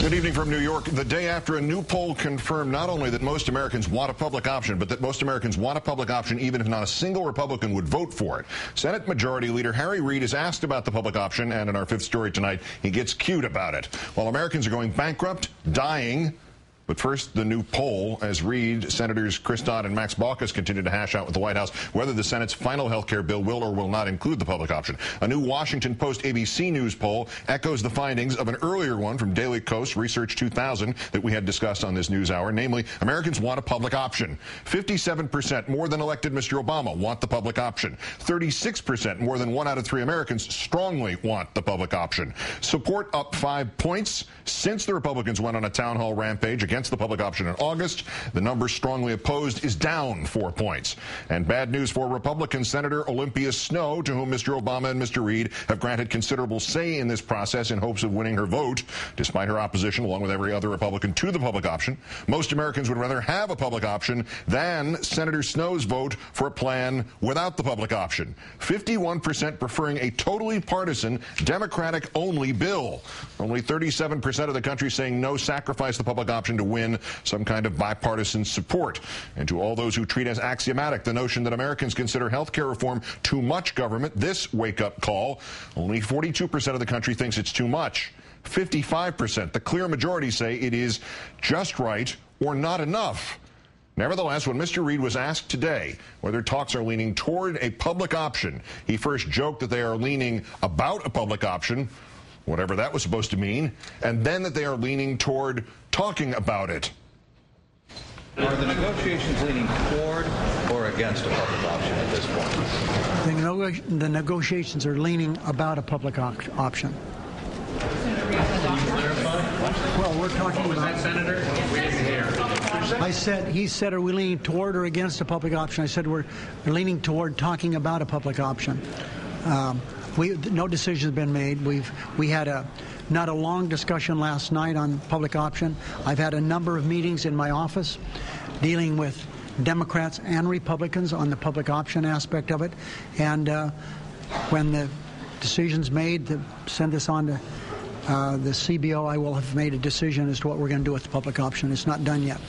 Good evening from New York. The day after a new poll confirmed not only that most Americans want a public option, but that most Americans want a public option even if not a single Republican would vote for it. Senate Majority Leader Harry Reid is asked about the public option, and in our fifth story tonight, he gets cute about it. While Americans are going bankrupt, dying. But first, the new poll, as Reid, Senators Chris Dodd and Max Baucus continue to hash out with the White House whether the Senate's final health care bill will or will not include the public option. A new Washington Post ABC News poll echoes the findings of an earlier one from Daily Kos Research 2000 that we had discussed on this news hour, namely, Americans want a public option. 57%, more than elected Mr. Obama, want the public option. 36%, more than 1 out of 3 Americans, strongly want the public option. Support up 5 points since the Republicans went on a town hall rampage against the public option in August. The number strongly opposed is down 4 points. And bad news for Republican Senator Olympia Snowe, to whom Mr. Obama and Mr. Reid have granted considerable say in this process in hopes of winning her vote, despite her opposition, along with every other Republican, to the public option. Most Americans would rather have a public option than Senator Snowe's vote for a plan without the public option. 51% preferring a totally partisan, Democratic-only bill. Only 37% of the country saying no, sacrifice the public option to win some kind of bipartisan support. And to all those who treat as axiomatic the notion that Americans consider health care reform too much government, this wake-up call: only 42% of the country thinks it's too much. 55%, the clear majority, say it is just right or not enough. Nevertheless, when Mr. Reid was asked today whether talks are leaning toward a public option, he first joked that they are leaning about a public option, whatever that was supposed to mean, and then that they are leaning toward talking about it. Are the negotiations leaning toward or against a public option at this point? The negotiations are leaning about a public option. Well, we're talking about... that, Senator? We didn't hear. He said, are we leaning toward or against a public option? I said, we're leaning toward talking about a public option. No decision has been made. We had not a long discussion last night on public option. I've had a number of meetings in my office dealing with Democrats and Republicans on the public option aspect of it. And when the decision's made to send this on to the CBO, I will have made a decision as to what we're going to do with the public option. It's not done yet.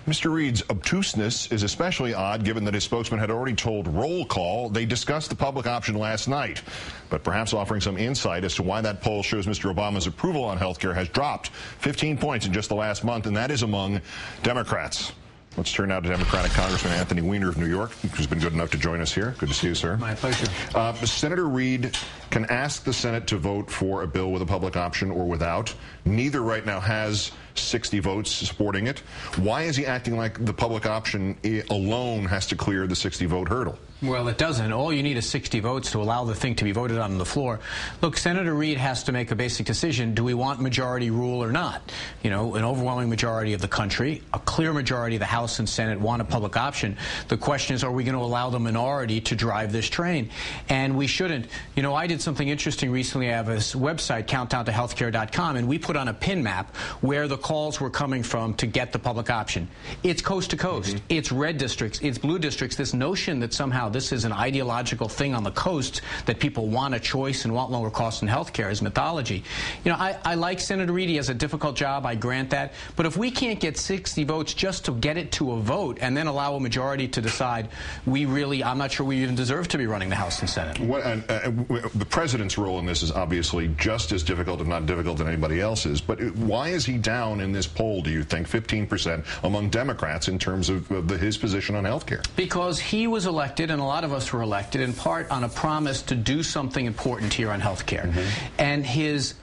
Mr. Reid's obtuseness is especially odd given that his spokesman had already told Roll Call they discussed the public option last night, but perhaps offering some insight as to why that poll shows Mr. Obama's approval on health care has dropped 15 points in just the last month, and that is among Democrats. Let's turn now to Democratic Congressman Anthony Weiner of New York, who's been good enough to join us here. Good to see you, sir. My pleasure. Senator Reid can ask the Senate to vote for a bill with a public option or without. Neither right now has 60 votes supporting it. Why is he acting like the public option alone has to clear the 60-vote hurdle? Well, it doesn't. All you need is 60 votes to allow the thing to be voted on the floor. Look, Senator Reid has to make a basic decision. Do we want majority rule or not? You know, an overwhelming majority of the country, a clear majority of the House and Senate want a public option. The question is, are we going to allow the minority to drive this train? And we shouldn't. You know, I did something interesting recently. I have a website, countdowntohealthcare.com, and we put on a pin map where the calls were coming from to get the public option. It's coast to coast. It's red districts. It's blue districts. This notion that somehow this is an ideological thing on the coast, that people want a choice and want lower costs in health care, is mythology. You know, I like Senator Reid. He has a difficult job. I grant that. But if we can't get 60 votes just to get it to a vote and then allow a majority to decide, I'm not sure we even deserve to be running the House and Senate. The president's role in this is obviously just as difficult, if not difficult, than anybody else's. But why is he down in this poll, do you think, 15% among Democrats in terms of his position on health care? Because he was elected, and a lot of us were elected, in part on a promise to do something important here on health care. And his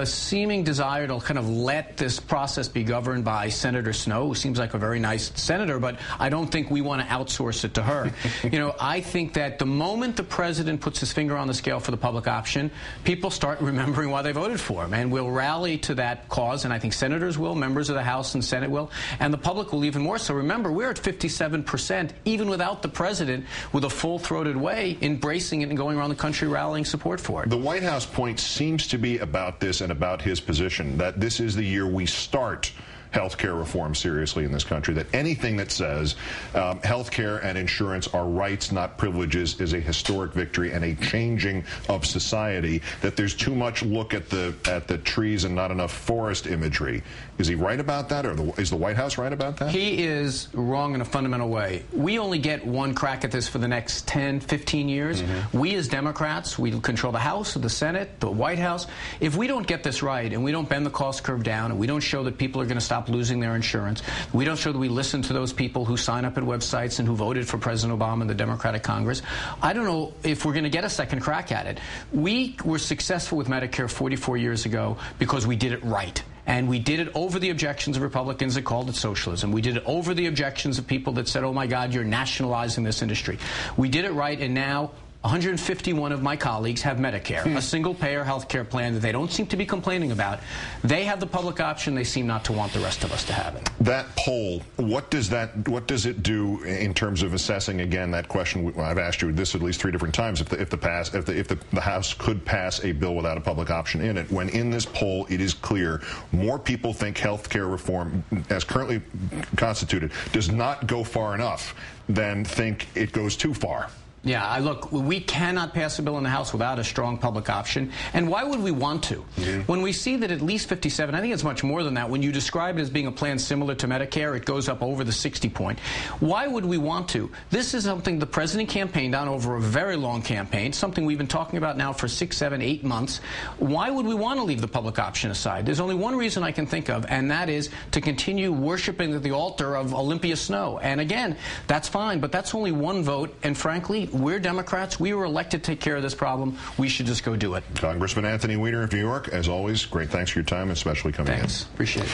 seeming desire to kind of let this process be governed by Senator Snowe, who seems like a very nice senator, but I don't think we want to outsource it to her. You know, I think that the moment the president puts his finger on the scale for the public option, people start remembering why they voted for him, and we'll rally to that cause, and I think senators will, members of the House and Senate will, and the public will even more so. Remember, we're at 57%, even without the president, with a full-throated way embracing it and going around the country rallying support for it. The White House point seems to be about this and about his position, that this is the year we start health care reform seriously in this country, that anything that says health care and insurance are rights, not privileges, is a historic victory and a changing of society, that there's too much look at the trees and not enough forest imagery. Is he right about that, or is the White House right about that? He is wrong in a fundamental way. We only get one crack at this for the next 10, 15 years. We as Democrats, we control the House, the Senate, the White House. If we don't get this right and we don't bend the cost curve down and we don't show that people are going to stop losing their insurance, we don't show that we listen to those people who sign up at websites and who voted for President Obama and the Democratic Congress, I don't know if we're going to get a second crack at it. We were successful with Medicare 44 years ago because we did it right. And we did it over the objections of Republicans that called it socialism. We did it over the objections of people that said, oh, my God, you're nationalizing this industry. We did it right, and now 151 of my colleagues have Medicare, a single-payer health care plan that they don't seem to be complaining about. They have the public option. They seem not to want the rest of us to have it. That poll, what does it do in terms of assessing, again, that question? I've asked you this at least 3 different times, if the House could pass a bill without a public option in it, when in this poll it is clear more people think health care reform, as currently constituted, does not go far enough than think it goes too far. Yeah, look, we cannot pass a bill in the House without a strong public option. And why would we want to? When we see that at least 57, I think it's much more than that. When you describe it as being a plan similar to Medicare, it goes up over the 60 point. Why would we want to? This is something the president campaigned on over a very long campaign, something we've been talking about now for 6, 7, 8 months. Why would we want to leave the public option aside? There's only one reason I can think of, and that is to continue worshiping at the altar of Olympia Snow. And again, that's fine, but that's only one vote, and frankly, we're Democrats. We were elected to take care of this problem. We should just go do it. Congressman Anthony Weiner of New York, as always, great thanks for your time, especially coming in. Thanks. Appreciate it.